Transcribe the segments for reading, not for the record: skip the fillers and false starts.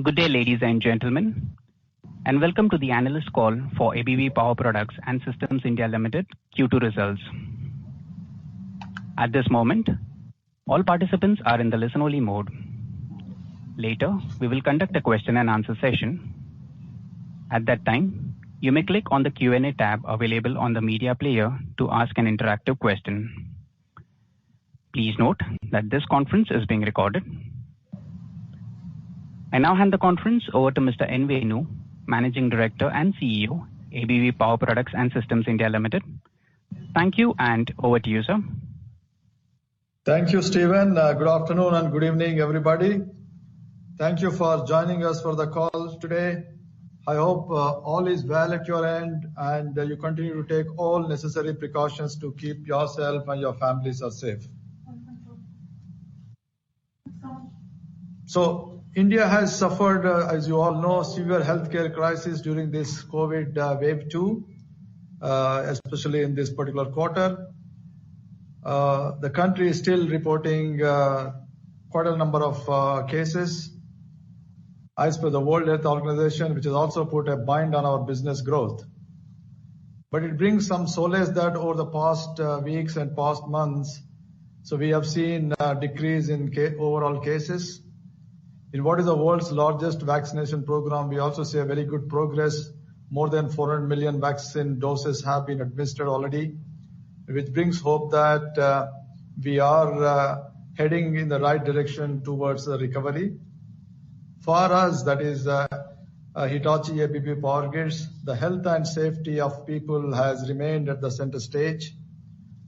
Good day, ladies and gentlemen, and welcome to the analyst call for ABB Power Products and Systems India Limited Q2 results. At this moment, all participants are in the listen-only mode. Later, we will conduct a question and answer session. At that time, you may click on the Q&A tab available on the media player to ask an interactive question. Please note that this conference is being recorded. I now hand the conference over to Mr. N. Venu, Managing Director and CEO, ABB Power Products and Systems India Limited. Thank you, and over to you, sir. Thank you, Stephen. Good afternoon and good evening, everybody. Thank you for joining us for the call today. I hope all is well at your end and you continue to take all necessary precautions to keep yourself and your families are safe. So, India has suffered, as you all know, severe healthcare crisis during this COVID wave 2, especially in this particular quarter. The country is still reporting quite a number of cases, as per the World Health Organization, which has also put a bind on our business growth. But it brings some solace that over the past weeks and past months, so we have seen a decrease in overall cases. In what is the world's largest vaccination program, we also see a very good progress. More than 400 million vaccine doses have been administered already, which brings hope that we are heading in the right direction towards the recovery. For us, that is Hitachi ABB Power Grids, the health and safety of people has remained at the center stage,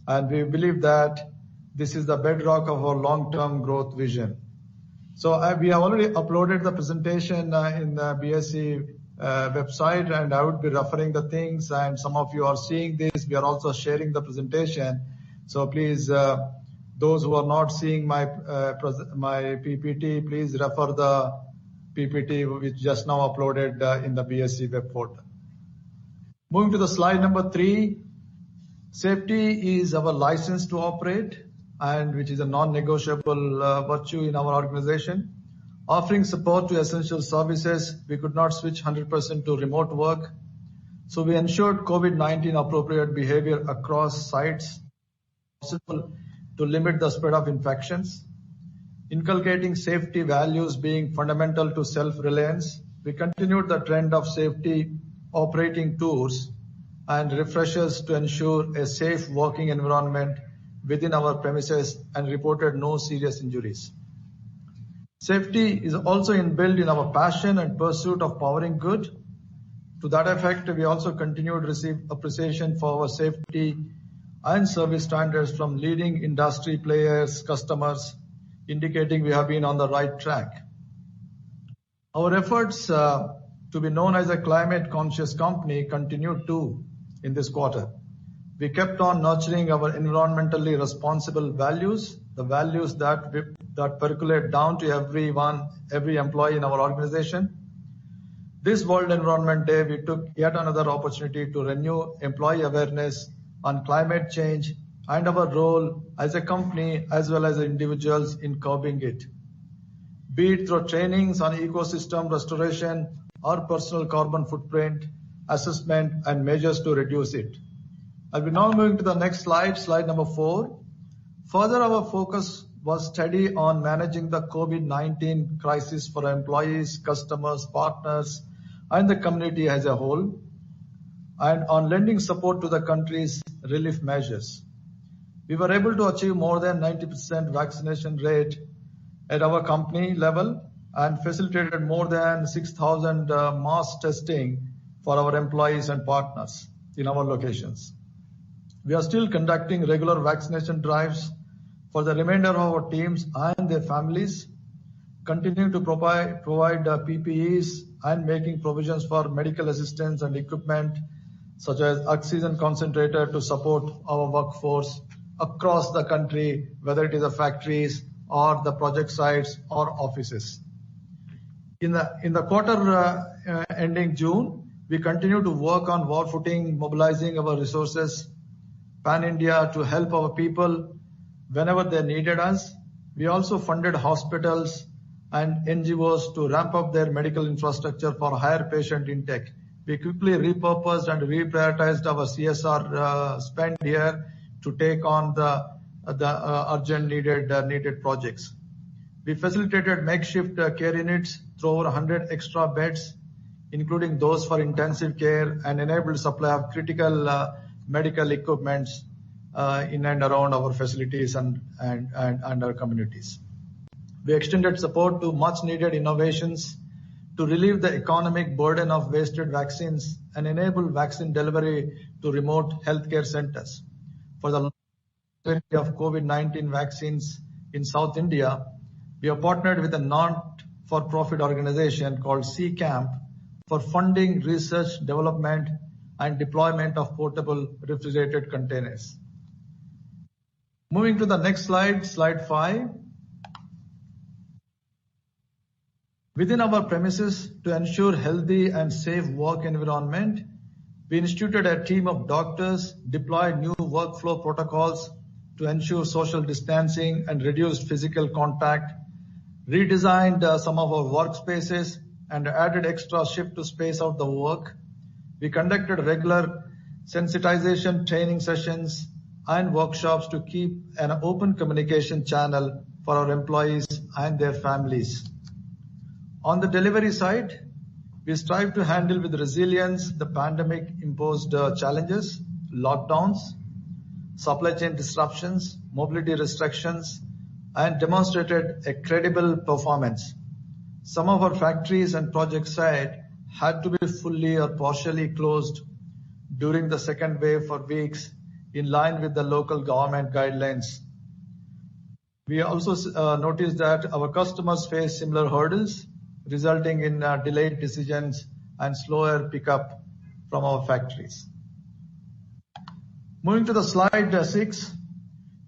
and we believe that this is the bedrock of our long-term growth vision. So we have already uploaded the presentation in the BSE website, and I would be referring the things, and some of you are seeing this. We are also sharing the presentation. So please, those who are not seeing my PPT, please refer the PPT which just now uploaded in the BSE web portal. Moving to the slide number 3, safety is our license to operate, and which is a non-negotiable virtue in our organization. Offering support to essential services, we could not switch 100% to remote work. So we ensured COVID-19 appropriate behavior across sites possible to limit the spread of infections. Inculcating safety values being fundamental to self-reliance, we continued the trend of safety operating tours and refreshers to ensure a safe working environment within our premises and reported no serious injuries. Safety is also inbuilt in our passion and pursuit of powering good. To that effect, we also continue to receive appreciation for our safety and service standards from leading industry players, customers, indicating we have been on the right track. Our efforts to be known as a climate conscious company continued too in this quarter. We kept on nurturing our environmentally responsible values, the values that percolate down to every employee in our organization. This World Environment Day, we took yet another opportunity to renew employee awareness on climate change and our role as a company as well as individuals in curbing it, be it through trainings on ecosystem restoration or personal carbon footprint assessment and measures to reduce it. I'll be now moving to the next slide, slide number 4. Further, our focus was steady on managing the COVID-19 crisis for our employees, customers, partners, and the community as a whole, and on lending support to the country's relief measures. We were able to achieve more than 90% vaccination rate at our company level and facilitated more than 6,000 mass testing for our employees and partners in our locations. We are still conducting regular vaccination drives for the remainder of our teams and their families, continuing to provide PPEs and making provisions for medical assistance and equipment such as oxygen concentrator to support our workforce across the country, whether it is the factories or the project sites or offices. In the quarter ending June, we continue to work on war footing, mobilizing our resources pan-India to help our people whenever they needed us. We also funded hospitals and NGOs to ramp up their medical infrastructure for higher patient intake. We quickly repurposed and reprioritized our CSR spend here to take on the urgent needed projects. We facilitated makeshift care units through over 100 extra beds, including those for intensive care, and enabled supply of critical medical equipment in and around our facilities and our communities. We extended support to much needed innovations to relieve the economic burden of wasted vaccines and enable vaccine delivery to remote healthcare centers. For the of COVID-19 vaccines in South India, we have partnered with a not-for-profit organization called CCAMP for funding research, development, and deployment of portable refrigerated containers. Moving to the next slide, slide 5. Within our premises, to ensure healthy and safe work environment, we instituted a team of doctors, deployed new workflow protocols to ensure social distancing and reduced physical contact, redesigned some of our workspaces, and added extra shift to space out the work. We conducted regular sensitization training sessions and workshops to keep an open communication channel for our employees and their families. On the delivery side, we strive to handle with resilience the pandemic-imposed challenges, lockdowns, supply chain disruptions, mobility restrictions, and demonstrated a credible performance. Some of our factories and project sites had to be fully or partially closed during the second wave for weeks in line with the local government guidelines. We also noticed that our customers face similar hurdles, resulting in delayed decisions and slower pickup from our factories. Moving to the slide 6,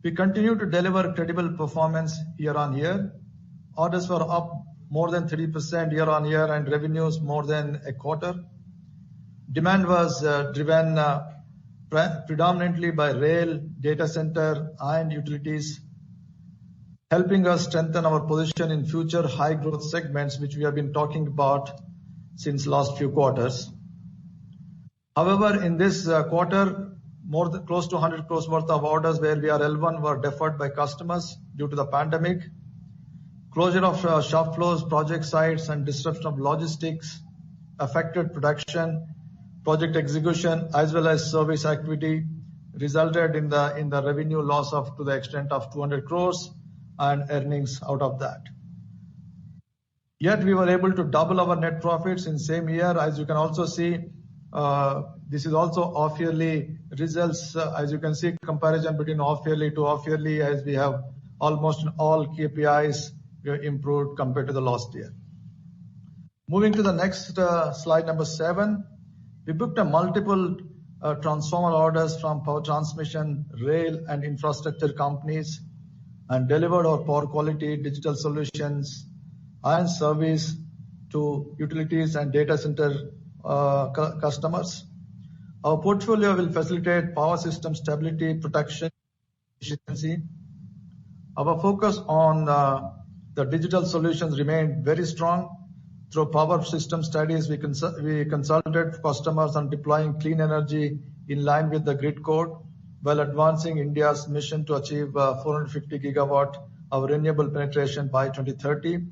we continue to deliver credible performance year on year. Orders were up more than 30% year on year and revenues more than a quarter. Demand was driven predominantly by rail, data center, and utilities, helping us strengthen our position in future high growth segments, which we have been talking about since last few quarters. However, in this quarter, close to 100 crores worth of orders where we are L1 were deferred by customers due to the pandemic. Closure of shop floors, project sites, and disruption of logistics affected production, project execution, as well as service activity, resulted in the revenue loss to the extent of 200 crores and earnings out of that. Yet we were able to double our net profits in same year. As you can also see, this is also off-yearly results. As you can see, comparison between off-yearly to off-yearly, as we have almost all KPIs improved compared to the last year. Moving to the next slide, number 7. We booked a multiple transformer orders from power transmission, rail, and infrastructure companies, and delivered our power quality, digital solutions, and service to utilities and data center customers. Our portfolio will facilitate power system stability, protection, efficiency. Our focus on the digital solutions remained very strong. Through power system studies, we consulted customers on deploying clean energy in line with the grid code, while advancing India's mission to achieve 450 gigawatt of renewable penetration by 2030.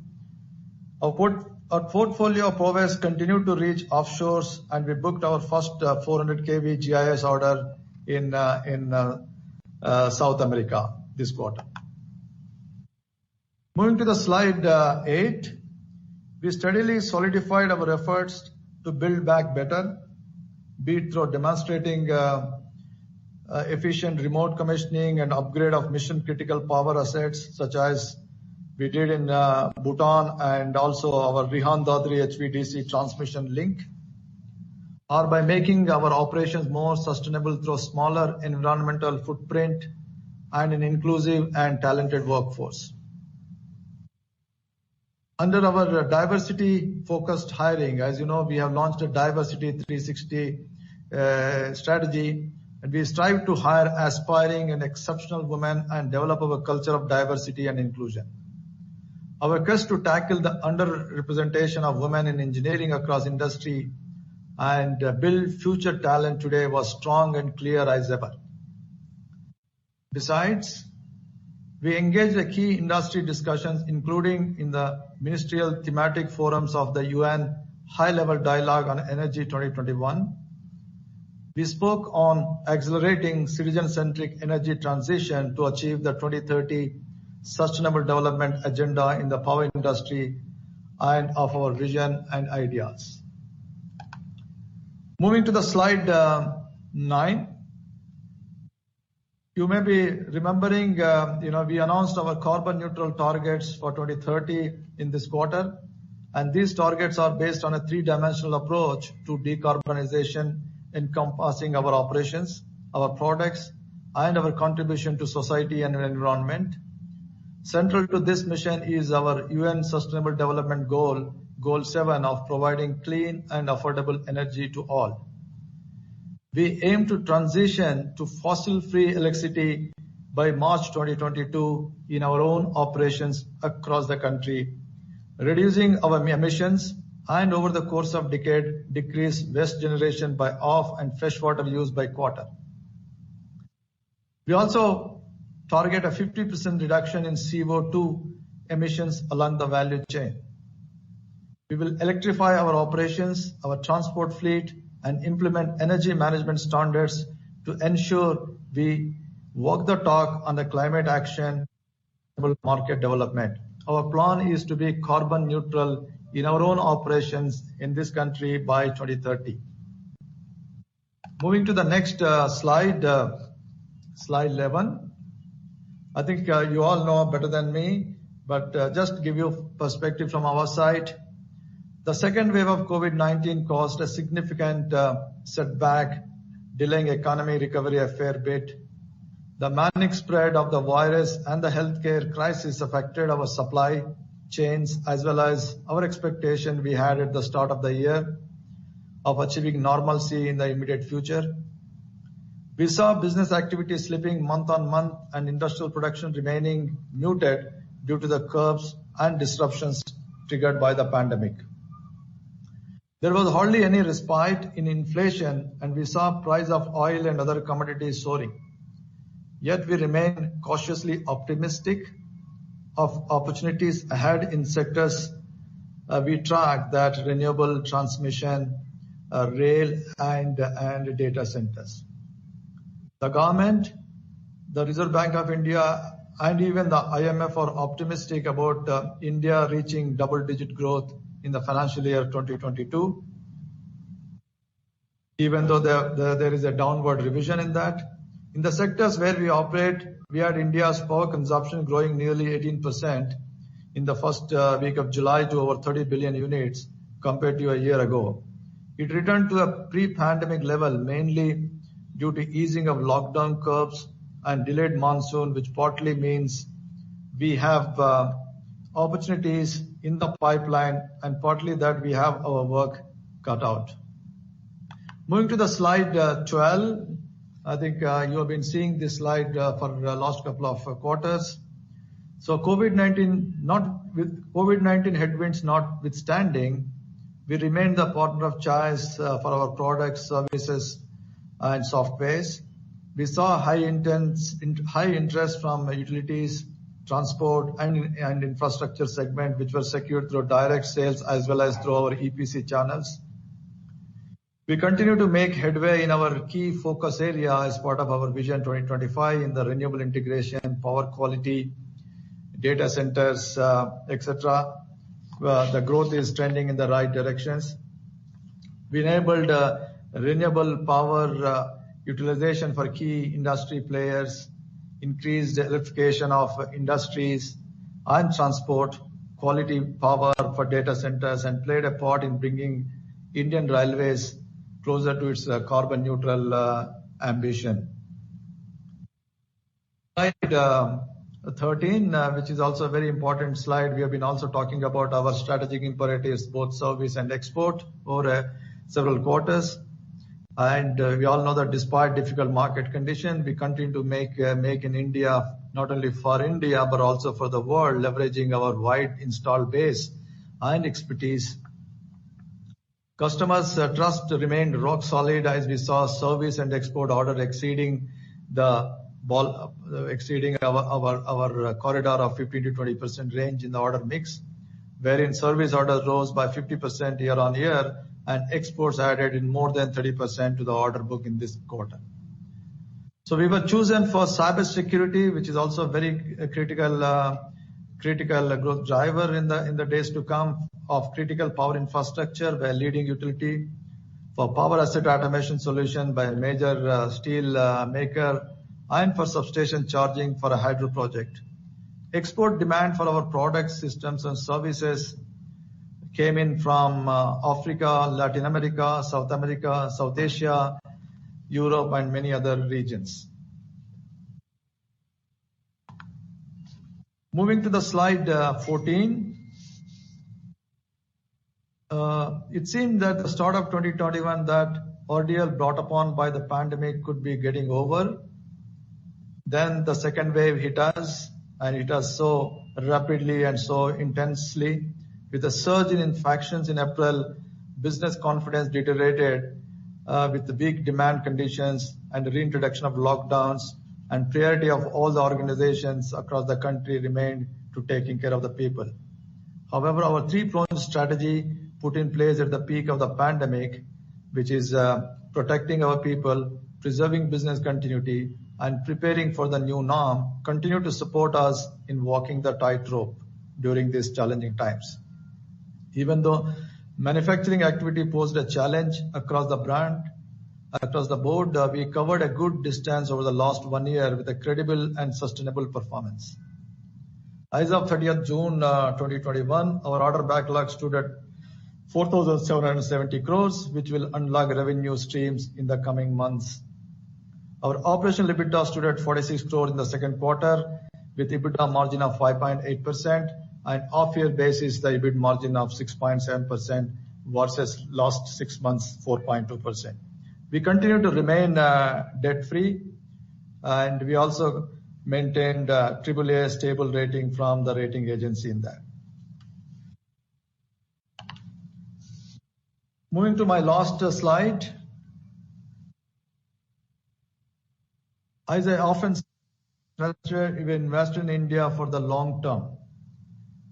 Our portfolio prowess continued to reach offshores, and we booked our first 400 kV GIS order in South America this quarter. Moving to the slide 8, we steadily solidified our efforts to build back better, be it through demonstrating efficient remote commissioning and upgrade of mission critical power assets, such as we did in Bhutan, and also our Rihan Dadri HVDC transmission link, or by making our operations more sustainable through smaller environmental footprint and an inclusive and talented workforce. Under our diversity focused hiring, as you know, we have launched a diversity 360 strategy, and we strive to hire aspiring and exceptional women and develop our culture of diversity and inclusion. Our quest to tackle the underrepresentation of women in engineering across industry and build future talent today was strong and clear as ever. Besides, we engaged in key industry discussions, including in the ministerial thematic forums of the UN High-Level Dialogue on Energy 2021. We spoke on accelerating citizen-centric energy transition to achieve the 2030 Sustainable Development Agenda in the power industry and of our vision and ideas. Moving to the slide 9. You may be remembering, we announced our carbon neutral targets for 2030 in this quarter, and these targets are based on a 3-dimensional approach to decarbonization encompassing our operations, our products, and our contribution to society and environment. Central to this mission is our UN Sustainable Development Goal, Goal 7 of providing clean and affordable energy to all. We aim to transition to fossil-free electricity by March 2022 in our own operations across the country, reducing our emissions and over the course of decade decrease waste generation by half and freshwater use by quarter. We also target a 50% reduction in CO2 emissions along the value chain. We will electrify our operations, our transport fleet, and implement energy management standards to ensure we walk the talk on the climate action and market development. Our plan is to be carbon neutral in our own operations in this country by 2030. Moving to the next slide, slide 11. I think you all know better than me, but just to give you perspective from our side, the second wave of COVID-19 caused a significant setback, delaying economy recovery a fair bit. The manic spread of the virus and the healthcare crisis affected our supply chains as well as our expectation we had at the start of the year of achieving normalcy in the immediate future. We saw business activity slipping month on month and industrial production remaining muted due to the curbs and disruptions triggered by the pandemic. There was hardly any respite in inflation, and we saw price of oil and other commodities soaring. Yet we remain cautiously optimistic of opportunities ahead in sectors we track, that renewable transmission, rail and data centers. The government, the Reserve Bank of India and even the IMF are optimistic about India reaching double-digit growth in the financial year 2022, even though there is a downward revision in that. In the sectors where we operate, we had India's power consumption growing nearly 18% in the first week of July to over 30 billion units compared to a year ago. It returned to a pre-pandemic level mainly due to easing of lockdown curbs and delayed monsoon, which partly means we have opportunities in the pipeline and partly that we have our work cut out. Moving to the slide 12, I think you have been seeing this slide for the last couple of quarters. So COVID-19 headwinds notwithstanding, we remain the partner of choice for our products, services, and softwares. We saw high interest from utilities, transport, and infrastructure segment, which were secured through direct sales as well as through our EPC channels. We continue to make headway in our key focus area as part of our Vision 2025 in the renewable integration, power quality, data centers, etc. The growth is trending in the right directions. We enabled renewable power utilization for key industry players, increased electrification of industries and transport, quality power for data centers, and played a part in bringing Indian Railways closer to its carbon neutral ambition. Slide 13, which is also a very important slide. We have been also talking about our strategic imperatives, both service and export, over several quarters. And we all know that despite difficult market conditions, we continue to make in India not only for India, but also for the world, leveraging our wide installed base and expertise. Customers' trust remained rock solid as we saw service and export order exceeding our corridor of 15 to 20% range in the order mix, wherein service orders rose by 50% year on year and exports added in more than 30% to the order book in this quarter. So we were chosen for cyber security, which is also a very critical growth driver in the days to come, of critical power infrastructure by a leading utility, for power asset automation solution by a major steel maker, and for substation charging for a hydro project. Export demand for our products, systems and services came in from Africa, Latin America, South America, South Asia, Europe and many other regions. Moving to the slide 14. It seemed that the start of 2021 that ordeal brought upon by the pandemic could be getting over. Then the second wave hit us, and it was so rapidly and so intensely. With a surge in infections in April, business confidence deteriorated with the weak demand conditions and the reintroduction of lockdowns, and priority of all the organizations across the country remained to taking care of the people. However, our three-pronged strategy put in place at the peak of the pandemic, which is protecting our people, preserving business continuity, and preparing for the new norm, continue to support us in walking the tightrope during these challenging times. Even though manufacturing activity posed a challenge across the board, we covered a good distance over the last 1 year with a credible and sustainable performance. As of 30th June 2021, our order backlog stood at 4,770 crores, which will unlock revenue streams in the coming months. Our operational EBITDA stood at 46 crores in the second quarter, with EBITDA margin of 5.8%, and off-year basis, the EBIT margin of 6.7% versus last 6 months, 4.2%. We continue to remain debt-free, and we also maintained AAA stable rating from the rating agency in that. Moving to my last slide. As I often say, we invest in India for the long term,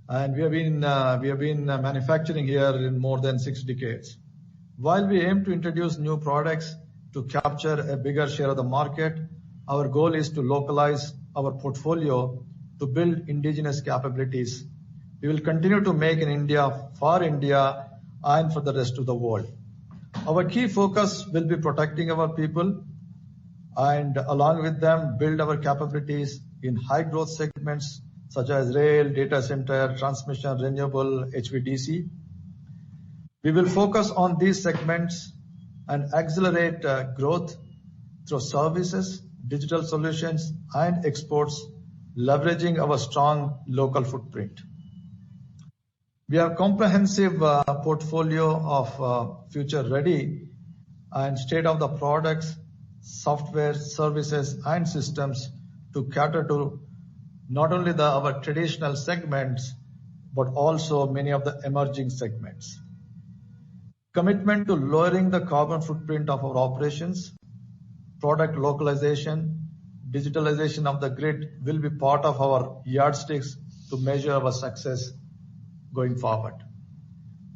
and we have been manufacturing here in more than 6 decades. While we aim to introduce new products to capture a bigger share of the market, our goal is to localize our portfolio to build indigenous capabilities. We will continue to make in India, for India, and for the rest of the world. Our key focus will be protecting our people, and along with them, build our capabilities in high growth segments such as rail, data center, transmission, renewable, HVDC. We will focus on these segments and accelerate growth through services, digital solutions, and exports, leveraging our strong local footprint. We have comprehensive portfolio of future ready and state of the products, software, services, and systems to cater to not only our traditional segments, but also many of the emerging segments. Commitment to lowering the carbon footprint of our operations, product localization, digitalization of the grid will be part of our yardsticks to measure our success going forward.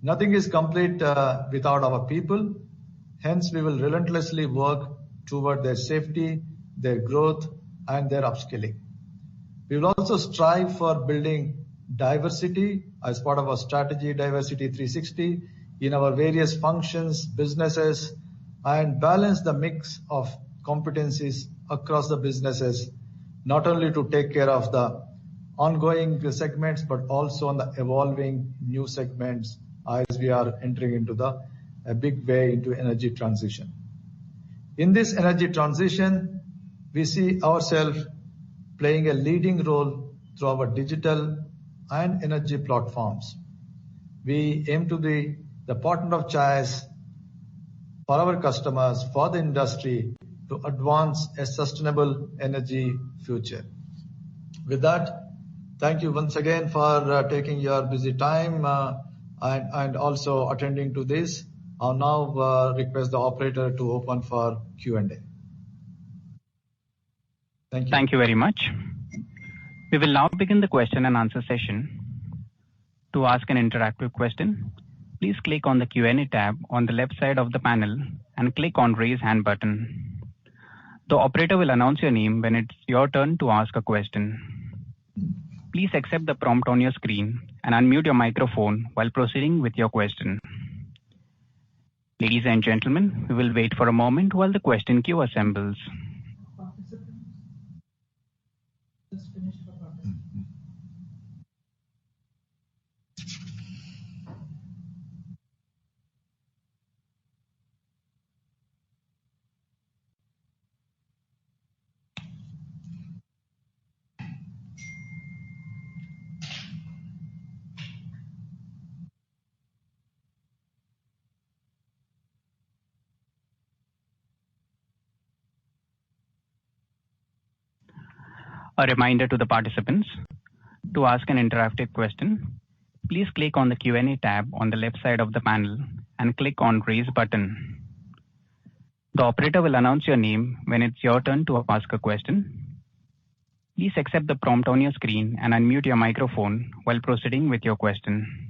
Nothing is complete without our people. Hence, we will relentlessly work toward their safety, their growth, and their upskilling. We will also strive for building diversity as part of our strategy, Diversity 360, in our various functions, businesses, and balance the mix of competencies across the businesses, not only to take care of the ongoing segments, but also on the evolving new segments as we are entering into a big way into energy transition. In this energy transition, we see ourselves playing a leading role through our digital and energy platforms. We aim to be the partner of choice for our customers, for the industry, to advance a sustainable energy future. With that, thank you once again for taking your busy time and also attending to this. I'll now request the operator to open for Q&A. Thank you. Thank you very much. We will now begin the question and answer session. To ask an interactive question, please click on the Q&A tab on the left side of the panel and click on Raise Hand button. The operator will announce your name when it's your turn to ask a question. Please accept the prompt on your screen and unmute your microphone while proceeding with your question. Ladies and gentlemen, we will wait for a moment while the question queue assembles. A reminder to the participants, to ask an interactive question, please click on the Q&A tab on the left side of the panel and click on Raise button. The operator will announce your name when it's your turn to ask a question. Please accept the prompt on your screen and unmute your microphone while proceeding with your question.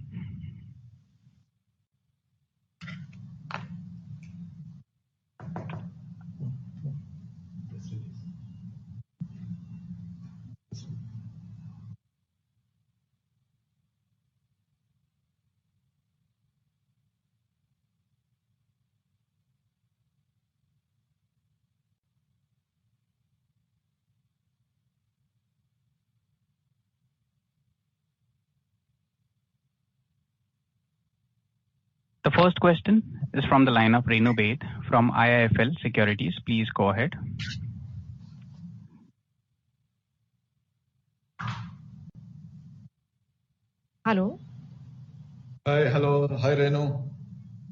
The first question is from the line of Renu Baid from IIFL Securities. Please go ahead. Hello. Hi, hello. Hi, Renu.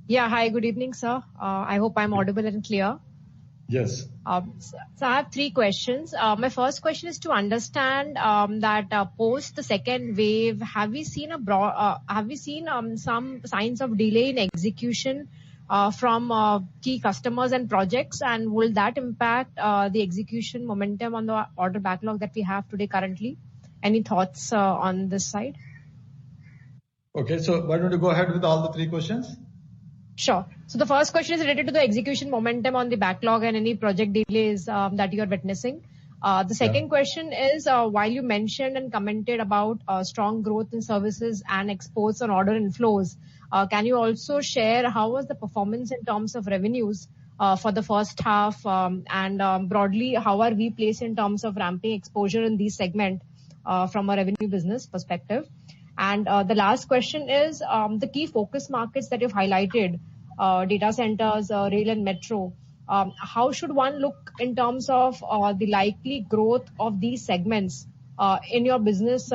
Yeah, hi, good evening, sir. I hope I'm audible and clear. Yes. So I have three questions. My first question is to understand that post the second wave, have we seen some signs of delay in execution from key customers and projects, and will that impact the execution momentum on the order backlog that we have today currently? Any thoughts on this side? Okay, so why don't you go ahead with all the three questions? Sure. So the first question is related to the execution momentum on the backlog and any project delays that you are witnessing. The second question is, while you mentioned and commented about strong growth in services and exports on order inflows, can you also share how was the performance in terms of revenues for the first half, and broadly, how are we placed in terms of ramping exposure in these segment from a revenue business perspective? And the last question is, the key focus markets that you've highlighted, data centers, rail and metro, how should one look in terms of the likely growth of these segments in your business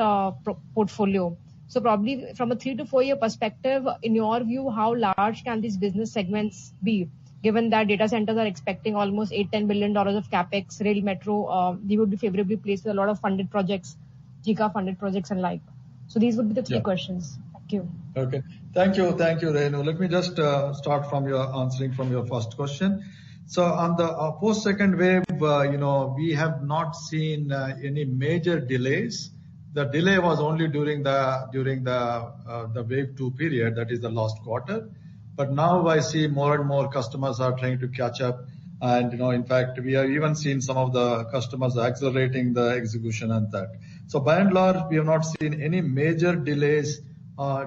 portfolio? So probably from a 3 to 4 year perspective, in your view, how large can these business segments be, given that data centers are expecting almost $8-10 billion of capex, rail metro, they would be favorably placed with a lot of funded projects, JICA funded projects and like. So these would be the three questions. Thank you. Okay. Thank you, Renu. Let me just start from answering from your first question. So on the post second wave, we have not seen any major delays. The delay was only during the wave 2 period, that is the last quarter. But now I see more and more customers are trying to catch up, and in fact, we have even seen some of the customers accelerating the execution and that. So by and large, we have not seen any major delays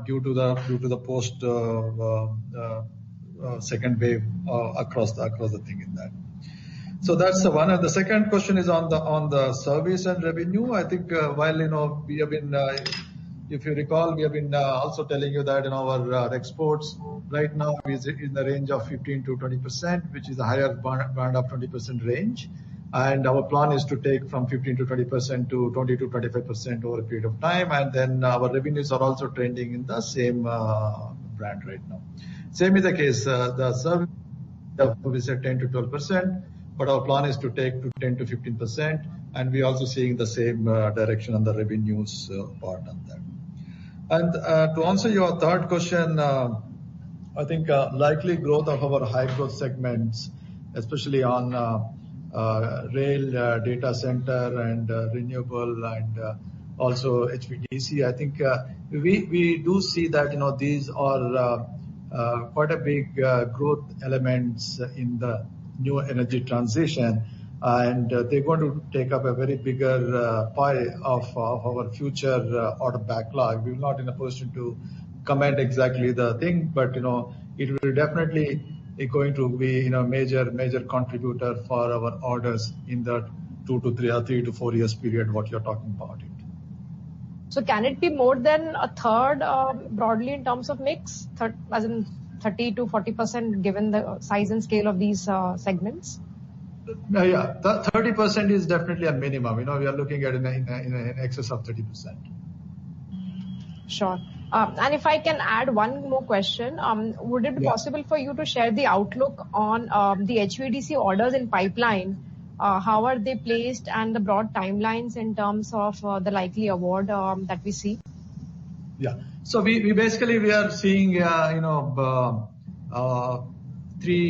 due to the post second wave across the thing in that. So that's the one. And the second question is on the service and revenue. I think while we have been, if you recall, we have been also telling you that our exports right now is in the range of 15 to 20%, which is a higher band of 20% range. And our plan is to take from 15 to 20% to 20 to 25% over a period of time. And then our revenues are also trending in the same brand right now. Same is the case. The service is at 10 to 12%, but our plan is to take to 10 to 15%. and we also seeing the same direction on the revenues part on that. And to answer your third question, I think likely growth of our high growth segments, especially on rail, data center, and renewable, and also HVDC. I think we do see that these are quite a big growth elements in the new energy transition, and they're going to take up a very bigger pie of our future order backlog. We're not in a position to comment exactly the thing, but it will definitely going to be major contributor for our orders in the 2 to 3 or 3 to 4 years period what you're talking about it. So can it be more than a third broadly in terms of mix, as in 30 to 40% given the size and scale of these segments? Yeah, 30% is definitely a minimum. We are looking at in excess of 30%. Sure. And if I can add one more question, would it be possible for you to share the outlook on the HVDC orders in pipeline? How are they placed and the broad timelines in terms of the likely award that we see? Yeah. So we are seeing 3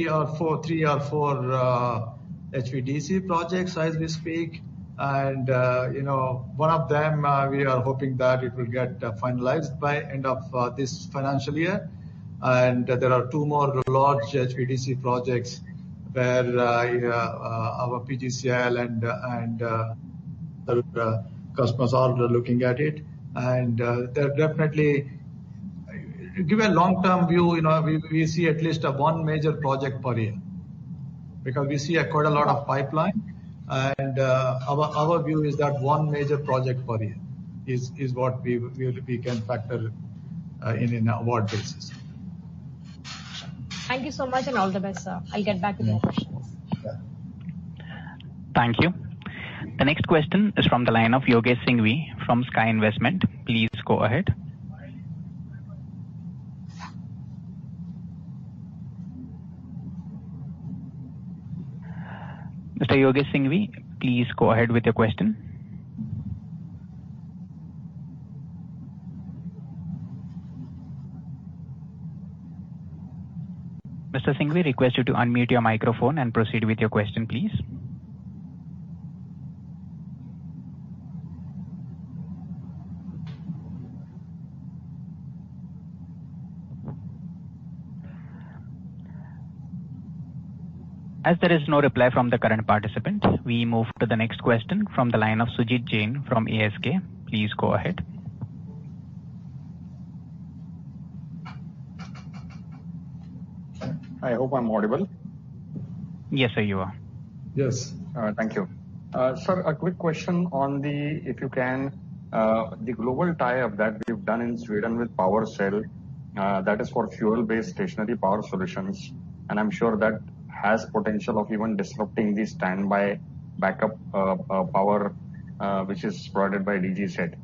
or 4 HVDC projects as we speak, and one of them we are hoping that it will get finalized by end of this financial year, and there are 2 more large HVDC projects where our PGCIL and the customers are looking at it, and they're definitely give a long-term view. We see at least 1 major project per year, because we see quite a lot of pipeline, and our view is that 1 major project per year is what we can factor in award basis. Thank you so much and all the best, sir. I'll get back with more questions. Yeah. Thank you. The next question is from the line of Yogesh Singhvi from Sky Investment. Please go ahead. Mr. Yogesh Singhvi, please go ahead with your question. Mr. Singhvi, request you to unmute your microphone and proceed with your question, please. As there is no reply from the current participant, we move to the next question from the line of Sujit Jain from ASK. Please go ahead. I hope I'm audible. Yes, sir, you are. Yes. Thank you. Sir, a quick question on if you can, the global tie-up that we've done in Sweden with PowerCell, that is for fuel-based stationary power solutions, and I'm sure that has potential of even disrupting the standby backup power which is provided by DG set.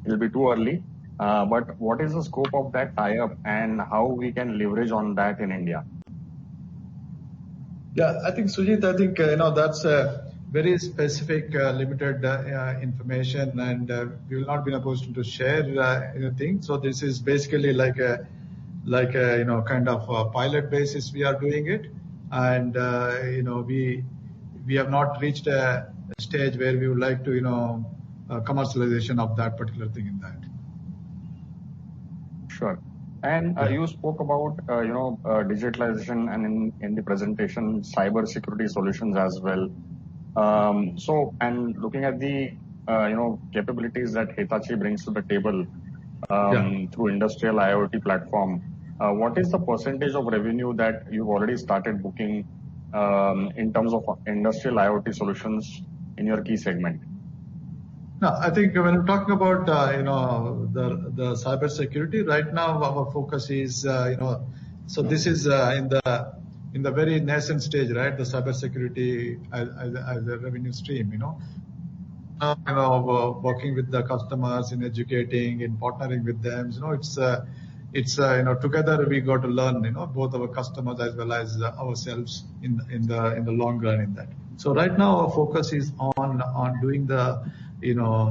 It'll be too early, but what is the scope of that tie-up and how we can leverage on that in India? Yeah, I think Sujit, that's a very specific limited information, and we will not be in a position to share anything. So this is basically like a kind of a pilot basis we are doing it, and we have not reached a stage where we would like to commercialization of that particular thing in that. Sure. And you spoke about digitalization and in the presentation cyber security solutions as well. And looking at the capabilities that Hitachi brings to the table through industrial IoT platform, what is the percentage of revenue that you've already started booking in terms of industrial IoT solutions in your key segment? No, I think when we're talking about the cyber security, right now our focus is so this is in the very nascent stage, right? The cyber security as a revenue stream, working with the customers in educating, in partnering with them. It's together we got to learn, both our customers as well as ourselves in the long run in that. So right now our focus is on doing the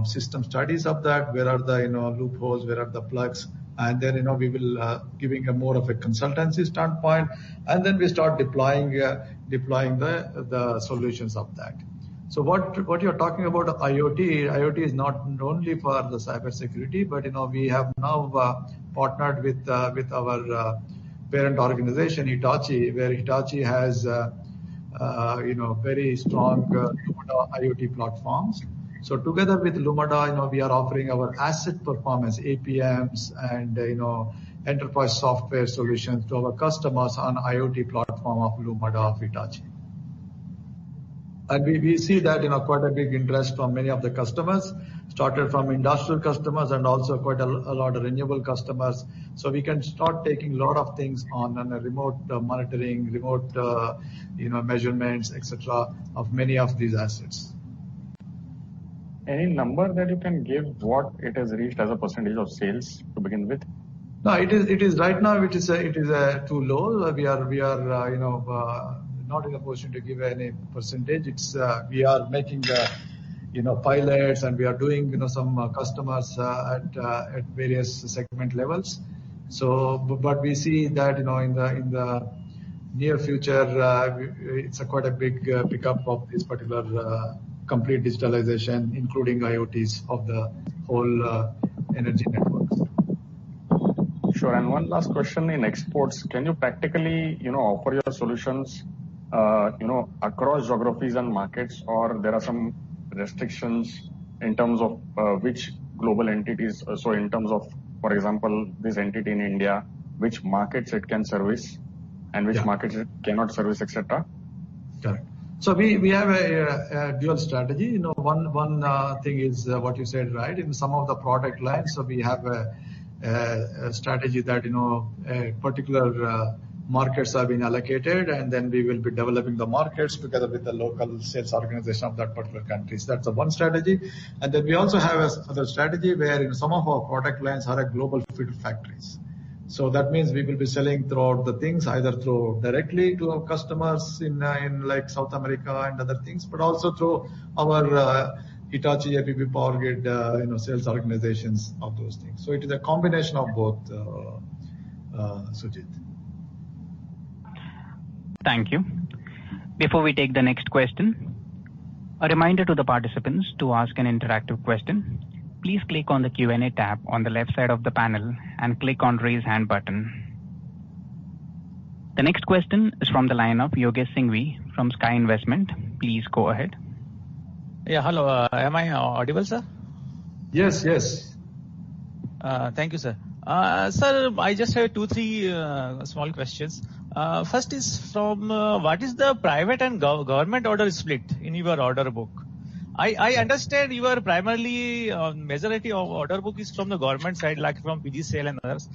system studies of that. Where are the loopholes? Where are the plugs? And then we will giving a more of a consultancy standpoint, and then we start deploying the solutions of that. So what you're talking about IoT is not only for the cybersecurity, but we have now partnered with our parent organization Hitachi, where Hitachi has very strong Lumada IoT platforms. So together with Lumada, we are offering our asset performance APMs and enterprise software solutions to our customers on IoT platform of Lumada of Hitachi. And we see that quite a big interest from many of the customers, started from industrial customers and also quite a lot of renewable customers. So we can start taking a lot of things on a remote monitoring, remote measurements, etc. of many of these assets. Any number that you can give what it has reached as a percentage of sales to begin with? No, it is right now. It is too low. We are not in a position to give any percentage. We are making pilots, and we are doing some customers at various segment levels. So, but we see that in the near future it's quite a big pickup of this particular complete digitalization, including IoTs of the whole energy networks. Sure. And one last question in exports, can you practically offer your solutions across geographies and markets, or there are some restrictions in terms of which global entities? So in terms of, for example, this entity in India, which markets it can service and which markets it cannot service, etc. Correct. So we have a dual strategy. One thing is what you said, right? In some of the product lines, so we have a strategy that a particular markets have been allocated, and then we will be developing the markets together with the local sales organization of that particular countries. That's the one strategy. And then we also have another strategy where some of our product lines are a global feed factories. So that means we will be selling throughout the things, either through directly to our customers in like South America and other things, but also through our Hitachi ABB PowerGrid sales organizations of those things. So it is a combination of both, Sujit. Thank you. Before we take the next question, a reminder to the participants to ask an interactive question. Please click on the Q&A tab on the left side of the panel and click on Raise Hand button. The next question is from the line of Yogesh Singhvi from Sky Investment. Please go ahead. Yeah, hello. Am I audible, sir? Yes. Thank you, sir. Sir, I just have 2-3 small questions. First is from what is the private and government order split in your order book? I understand you are primarily majority of order book is from the government side, like from PGCIL and others.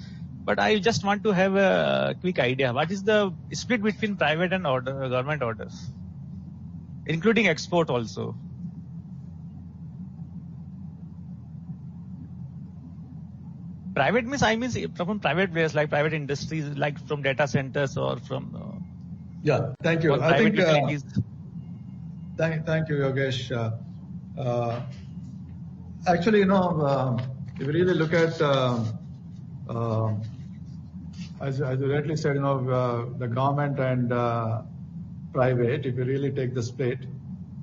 But I just want to have a quick idea. What is the split between private and government orders, including export also? Private means from private players, like private industries, like from data centers or from. Yeah, thank you. I think. Thank you, Yogesh. Actually, if you really look at, as you rightly said, the government and private, if you really take the split,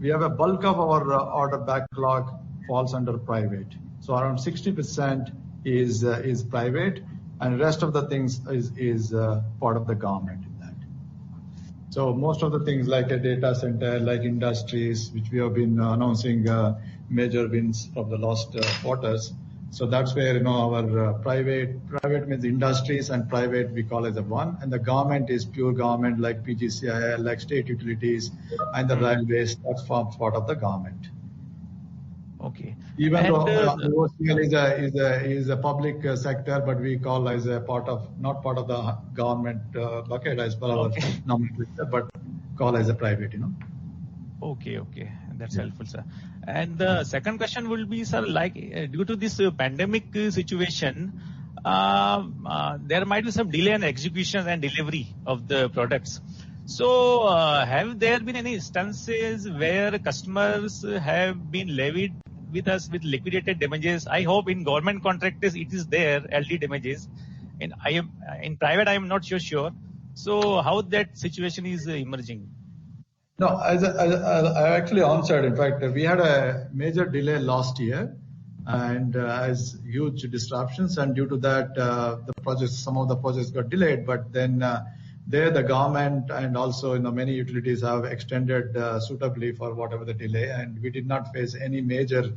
we have a bulk of our order backlog falls under private. So around 60% is private, and rest of the things is part of the government in that. So most of the things like a data center, like industries, which we have been announcing major wins of the last quarters. So that's where our private means industries, and private we call as a one, and the government is pure government like PGCIL, like state utilities, and the railways. That forms part of the government. Okay. Even though OCL is a public sector, but we call as a not part of the government bucket as per our nomenclature, but call as a private, Okay. That's helpful, sir. And the second question will be, sir, like due to this pandemic situation, there might be some delay in execution and delivery of the products. So, have there been any instances where customers have been levied with us with liquidated damages? I hope in government contractors it is there, LD damages. In private, I am not so sure. So, how that situation is emerging? No, I actually answered. In fact, we had a major delay last year, and as huge disruptions, and due to that, some of the projects got delayed. But then the government and also many utilities have extended suitably for whatever the delay, and we did not face any major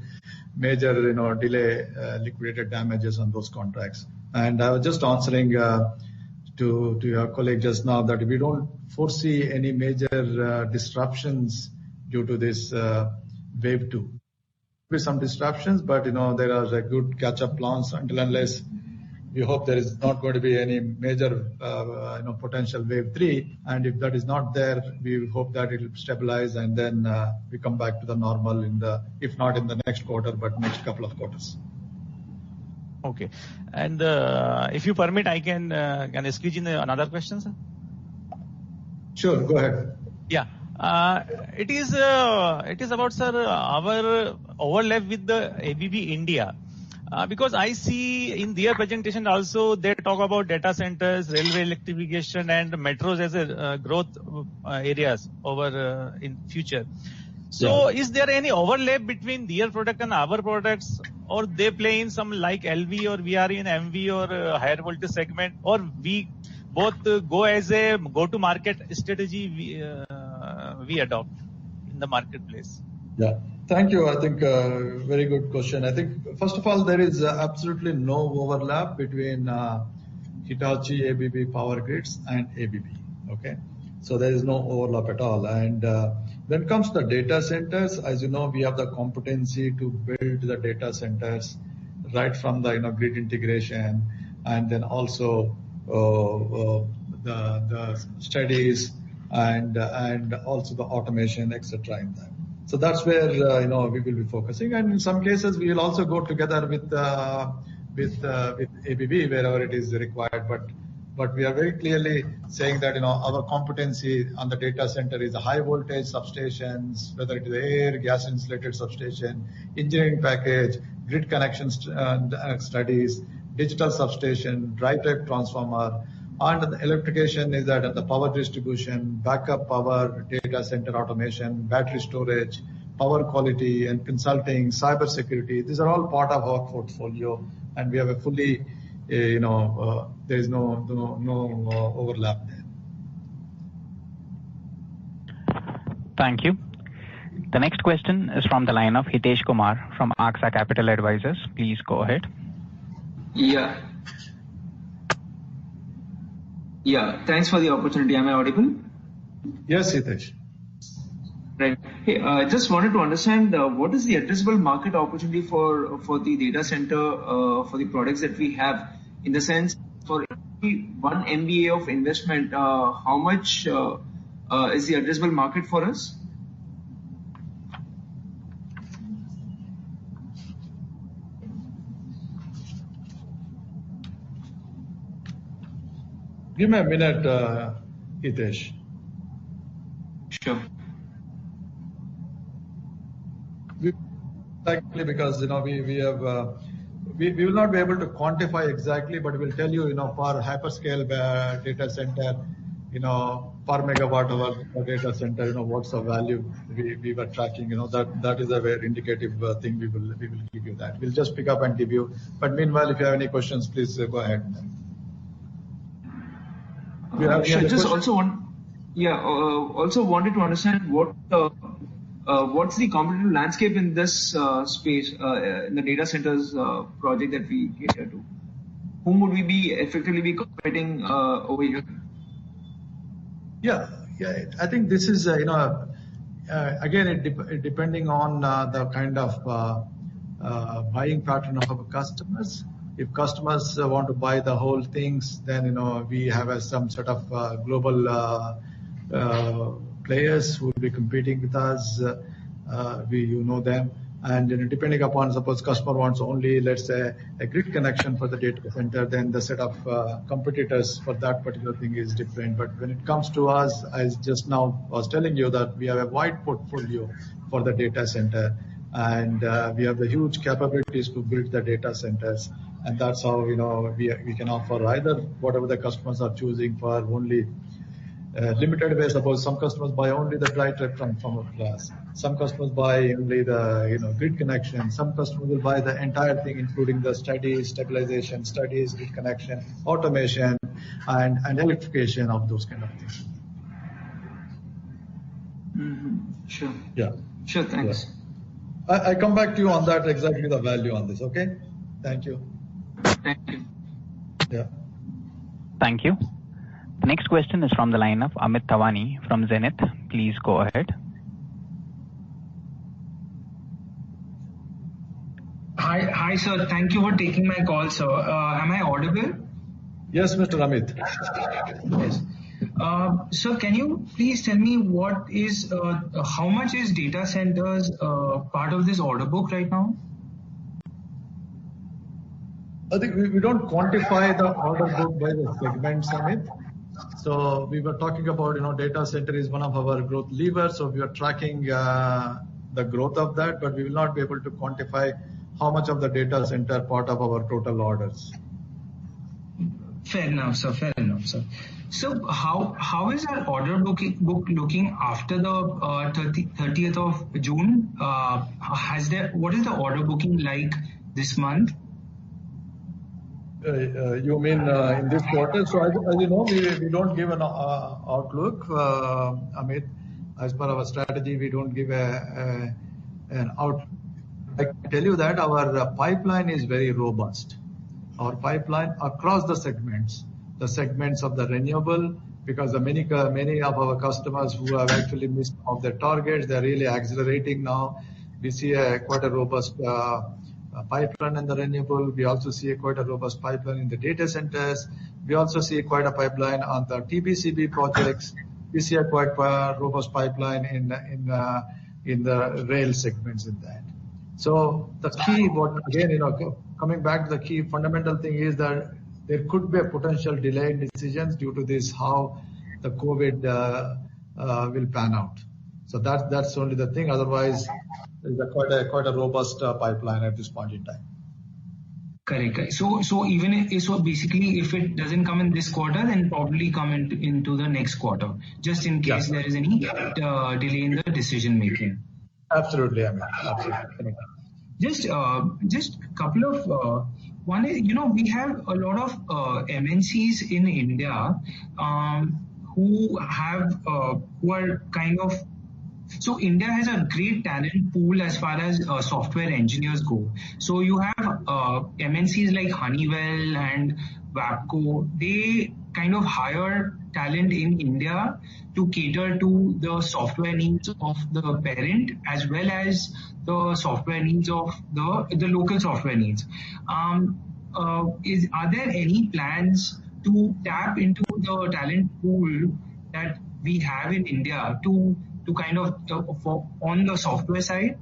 delay liquidated damages on those contracts. And I was just answering to your colleague just now that we don't foresee any major disruptions due to this wave 2. Be some disruptions, but there are a good catch-up plans until unless we hope there is not going to be any major potential wave 3, and if that is not there, we hope that it will stabilize and then we come back to the normal if not in the next quarter, but next couple of quarters. Okay, and if you permit, I can squeeze in another question, sir. Sure, go ahead. Yeah. It is about, sir, our overlap with the ABB India. Because I see in their presentation also they talk about data centers, railway electrification and metros as a growth areas over in future. So is there any overlap between their product and our products, or they play in some like LV, or we are in MV or higher voltage segment, or we both go as a go-to-market strategy we adopt in the marketplace? Yeah, thank you. I think very good question. I think first of all, there is absolutely no overlap between Hitachi ABB Power Grids and ABB. Okay, so there is no overlap at all. And when it comes to the data centers, as you know, we have the competency to build the data centers right from the grid integration, and then also the studies and also the automation, etc. in that. So that's where we will be focusing, and in some cases we will also go together with ABB wherever it is required. But we are very clearly saying that our competency on the data center is the high voltage substations, whether it is air, gas insulated substation, engineering package, grid connections studies, digital substation, drive type transformer, and the electrification is that the power distribution, backup power, data center automation, battery storage, power quality and consulting, cyber security. These are all part of our portfolio, and we have a fully, there is no overlap there. Thank you. The next question is from the line of Hitesh Kumar from AXA Capital Advisors. Please go ahead. Yeah, thanks for the opportunity. Am I audible? Yes, Hitesh. Right. Hey, I just wanted to understand what is the addressable market opportunity for the data center for the products that we have, in the sense for every 1 MBA of investment, how much is the addressable market for us? Give me a minute, Hitesh. Sure. Exactly, because we will not be able to quantify exactly, but we'll tell you, for hyperscale data center, per megawatt hour data center, what's the value we were tracking. That is a very indicative thing. We will give you that. We'll just pick up and give you. But meanwhile, if you have any questions, please go ahead. Also wanted to understand what's the competitive landscape in this space, in the data centers project that we cater to? Whom would we be effectively competing over here? Yeah. I think this is again it depending on the kind of buying pattern of our customers. If customers want to buy the whole things, then we have some sort of global players who will be competing with us. You know them. And depending upon, suppose customer wants only, let's say, a grid connection for the data center, then the set of competitors for that particular thing is different. But when it comes to us, I just now was telling you that we have a wide portfolio for the data center, and we have the huge capabilities to build the data centers. And that's how, we can offer either whatever the customers are choosing for only limited way. Suppose some customers buy only the dry type transformer class. Some customers buy only the grid connection. Some customers will buy the entire thing, including the studies, stabilization studies, grid connection, automation, and electrification of those kind of things. Mm-hmm. Sure. Yeah. Sure. Thanks. Yeah. I come back to you on that, exactly the value on this. Okay. Thank you. Thank you. Yeah. Thank you. The next question is from the line of Amit Thawani from Zenith. Please go ahead. Hi, sir. Thank you for taking my call, sir. Am I audible? Yes, Mr. Amit. Yes. Sir, can you please tell me how much is data centers part of this order book right now? I think we don't quantify the order book by the segments, Amit. So we were talking about, data center is one of our growth levers. So we are tracking the growth of that, but we will not be able to quantify how much of the data center part of our total orders. Fair enough, sir. So how is our order book looking after the 30th of June? What is the order booking like this month? You mean in this quarter? So as you know, we don't give an outlook, Amit. As per our strategy, we don't give an outlook. I can tell you that our pipeline is very robust. Our pipeline across the segments of the renewable, because many of our customers who have actually missed of their targets, they're really accelerating now. We see quite a robust pipeline in the renewable. We also see quite a robust pipeline in the data centers. We also see quite a pipeline on the TBCB projects. We see a quite robust pipeline in the rail segments in that. So the key, coming back to the key fundamental thing is that there could be a potential delay in decisions due to this, how the COVID will pan out. So that's only the thing. Otherwise, there's quite a robust pipeline at this point in time. Correct. So basically, if it doesn't come in this quarter, then probably come into the next quarter, just in case there is any delay in the decision making. Absolutely, I mean, absolutely. Just couple of one is, we have a lot of MNCs in India who are kind of. So India has a great talent pool as far as software engineers go. So you have MNCs like Honeywell and WAPCO. They kind of hire talent in India to cater to the software needs of the parent as well as the software needs of the local software needs. Are there any plans to tap into the talent pool that we have in India to kind of on the software side?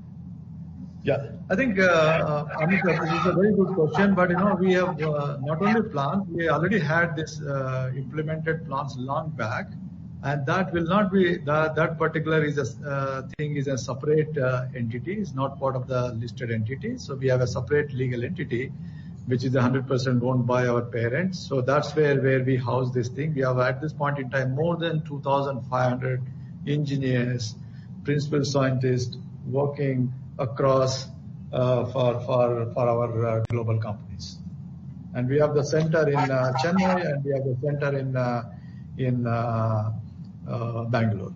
Yeah, I think Amit, this is a very good question. But we have not only plans, we already had this implemented plans long back, and that will not be that particular thing is a separate entity. It's not part of the listed entity. So we have a separate legal entity, which is 100% owned by our parents. So that's where we house this thing. We have at this point in time more than 2,500 engineers, principal scientists working across for our global companies. And we have the center in Chennai, and we have the center in Bangalore.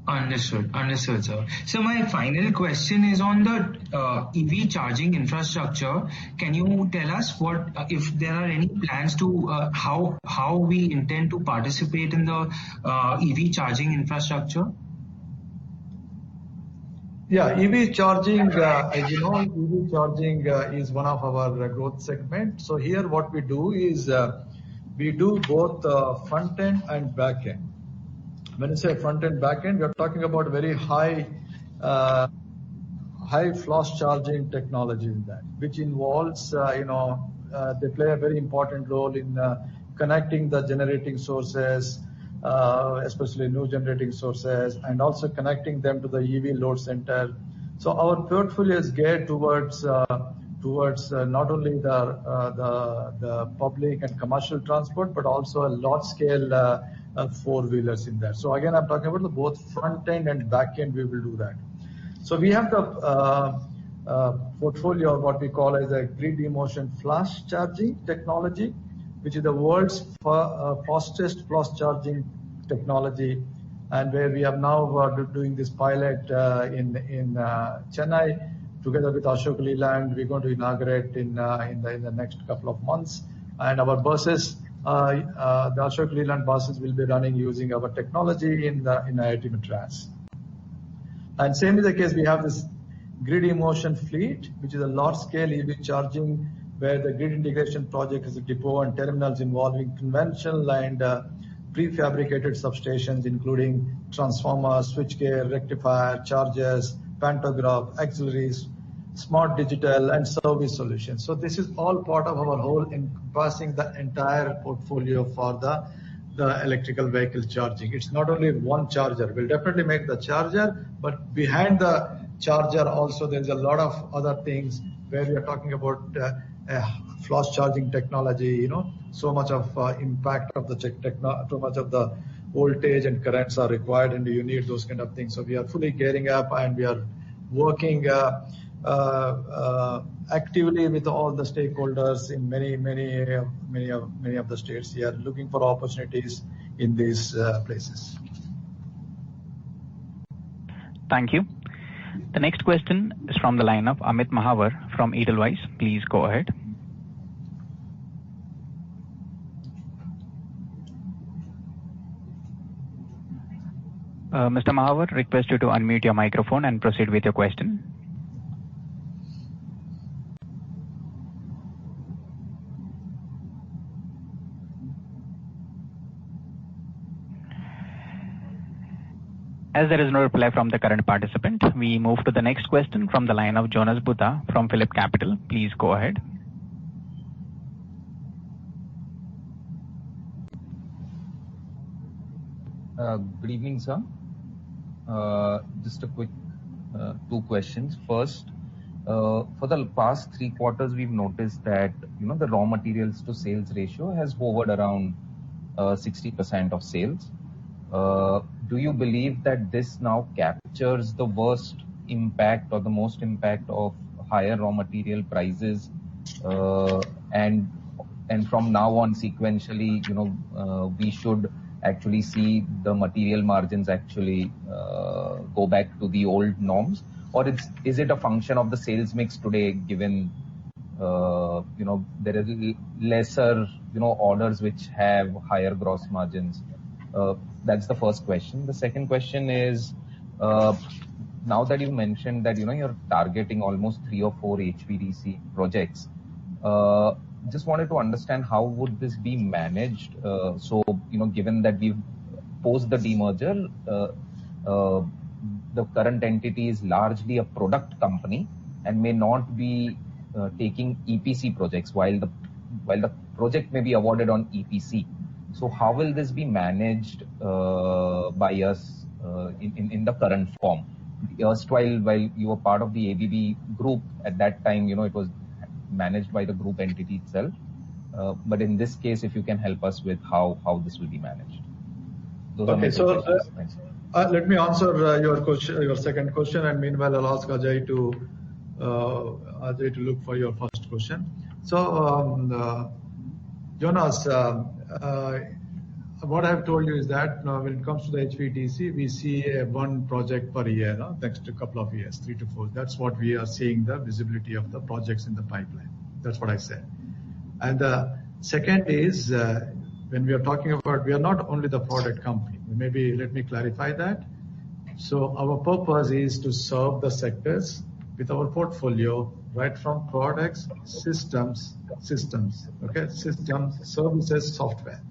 Understood, sir. So my final question is on the EV charging infrastructure. Can you tell us if there are any plans to how we intend to participate in the EV charging infrastructure? Yeah, EV charging, as you know, EV charging is one of our growth segments. So here what we do is we do both front end and back end. When you say front end, back end, we are talking about very high high flash charging technology in that, which involves, they play a very important role in connecting the generating sources, especially new generating sources, and also connecting them to the EV load center. So our portfolio is geared towards not only the public and commercial transport, but also a large scale four-wheelers in there. So again, I'm talking about the both front end and back end, we will do that. So we have the portfolio of what we call as a grid emotion flash charging technology, which is the world's fastest flash charging technology, and where we have now doing this pilot in Chennai together with Ashok Leyland. We're going to inaugurate in the next couple of months, and our buses, the Ashok Leyland buses, will be running using our technology in IIT Madras. And same is the case. We have this grid emotion fleet, which is a large scale EV charging, where the grid integration project is a depot and terminals involving conventional and prefabricated substations, including transformers, switchgear, rectifier, chargers, pantograph, auxiliaries, smart digital, and service solutions. So this is all part of our whole encompassing the entire portfolio for the electrical vehicle charging. It's not only one charger. We'll definitely make the charger, but behind the charger also there's a lot of other things where we are talking about flash charging technology. So much of impact of the so much of the voltage and currents are required, and you need those kind of things. So we are fully gearing up, and we are working actively with all the stakeholders in many of the states. We are looking for opportunities in these places. Thank you. The next question is from the line of Amit Mahawar from Edelweiss. Please go ahead. Mr. Mahawar, request you to unmute your microphone and proceed with your question. As there is no reply from the current participant, we move to the next question from the line of Jonas Bhutta from Phillip Capital. Please go ahead. Good evening, sir. Just a quick two questions. First, for the past 3 quarters, we've noticed that the raw materials to sales ratio has hovered around 60% of sales. Do you believe that this now captures the worst impact or the most impact of higher raw material prices, and from now on sequentially, we should actually see the material margins actually go back to the old norms? Or is it a function of the sales mix today, given there is lesser orders which have higher gross margins? That's the first question. The second question is, now that you mentioned that you're targeting almost 3 or 4 HVDC projects, just wanted to understand how would this be managed. So given that we've post the demerger, the current entity is largely a product company and may not be taking EPC projects, while the project may be awarded on EPC. So how will this be managed by us in the current form? Erstwhile, while you were part of the ABB group, at that time, it was managed by the group entity itself. But in this case, if you can help us with how this will be managed. Okay, so let me answer your second question, and meanwhile I'll ask Ajay to look for your first question. So Jonas, what I've told you is that when it comes to the HVDC, we see one project per year, next couple of years, 3 to 4. That's what we are seeing, the visibility of the projects in the pipeline. That's what I said. And the second is, when we are talking about, we are not only the product company. Maybe let me clarify that. So our purpose is to serve the sectors with our portfolio, right from products, systems, services, software.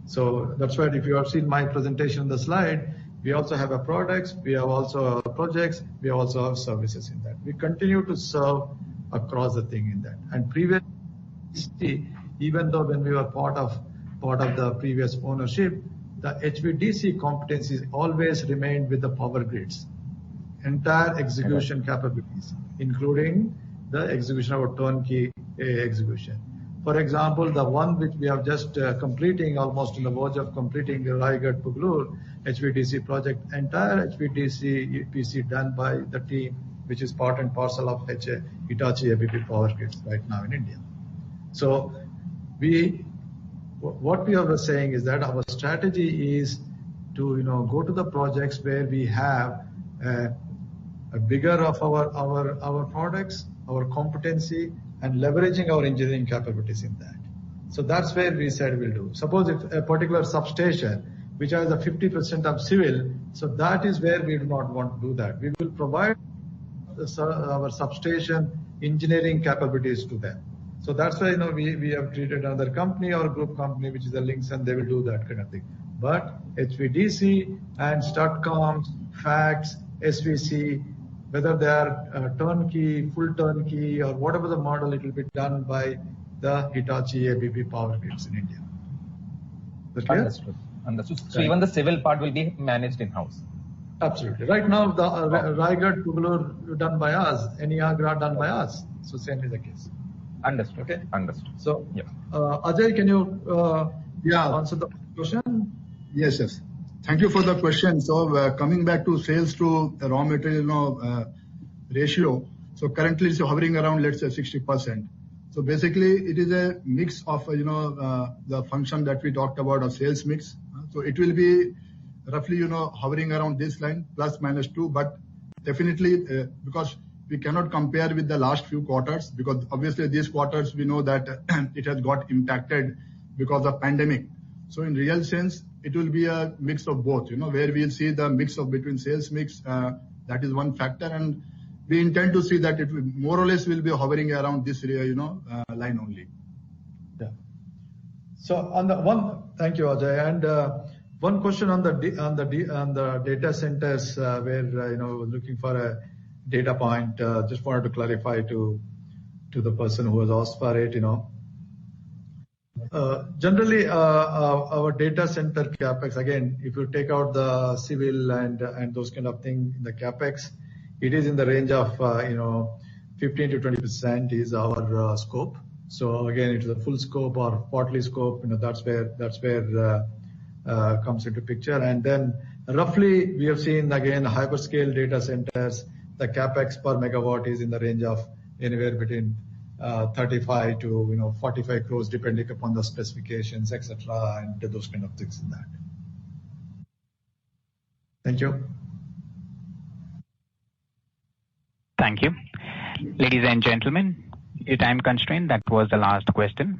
So that's why if you have seen my presentation on the slide, We also have a products, we have also projects, we also have services in that. We continue to serve across the thing in that. And previously, even though when we were part of the previous ownership, the HVDC competencies always remained with the power grids. Entire execution capabilities, including the execution of a turnkey execution. For example, the one which we have just completing, almost in the verge of completing the Raigarh-Pugalur HVDC project, entire HVDC EPC done by the team, which is part and parcel of Hitachi ABB Power Grids right now in India. So what we are saying is that our strategy is to go to the projects where we have a bigger of our products, our competency, and leveraging our engineering capabilities in that. So that's where we said we'll do. Suppose if a particular substation, which has a 50% of civil, so that is where we do not want to do that. We will provide our substation engineering capabilities to them. So that's why we have created another company or group company, which is a Links, and they will do that kind of thing. But HVDC and STATCOMs, FACTS, SVC, whether they are turnkey, full turnkey, or whatever the model, it will be done by the Hitachi ABB Power Grids in India. Understood. So even the civil part will be managed in-house? Absolutely. Right now, the Raigarh-Pugalur done by us, Eniagra done by us. So same is the case. Understood. Okay. Understood. So, Ajay, can you answer the question? Yes. Thank you for the question. So coming back to sales to raw material ratio. So currently it's hovering around, let's say, 60%. So basically it is a mix of the function that we talked about, a sales mix. So it will be roughly hovering around this line ±2, but definitely because we cannot compare with the last few quarters, because obviously these quarters we know that it has got impacted because of pandemic. So in real sense, it will be a mix of both, where we'll see the mix of between sales mix, that is one factor, and we intend to see that it will more or less will be hovering around this line only. Yeah. So on the one, thank you, Ajay. And one question on the data centers where looking for a data point. Just wanted to clarify to the person who has asked for it. Generally, our data center capex, again, if you take out the civil and those kind of things in the capex, it is in the range of 15 to 20% is our scope. So again, it's a full scope or partly scope. That's where comes into picture. And then roughly we have seen again hyperscale data centers. The capex per megawatt is in the range of anywhere between 35 to 45 crores, depending upon the specifications, etc., and those kind of things in that. Thank you. Thank you. Ladies and gentlemen, due to time constraint, that was the last question.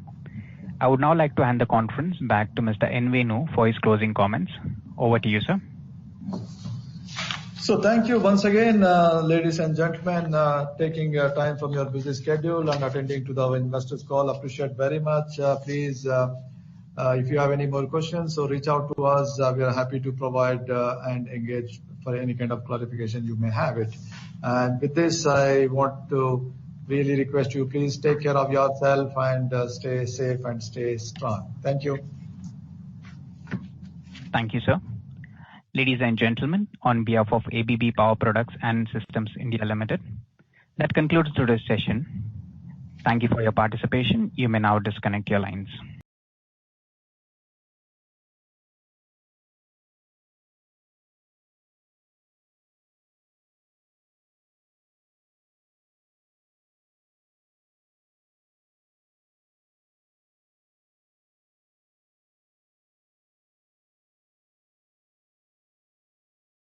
I would now like to hand the conference back to Mr. N. Venu for his closing comments. Over to you, sir. So thank you once again, ladies and gentlemen, taking time from your busy schedule and attending to the investors call. Appreciate very much. Please, if you have any more questions, so reach out to us. We are happy to provide and engage for any kind of clarification you may have it. And with this, I want to really request you, please take care of yourself and stay safe and stay strong. Thank you. Thank you, sir. Ladies and gentlemen, on behalf of ABB Power Products and Systems India Limited, that concludes today's session. Thank you for your participation. You may now disconnect your lines.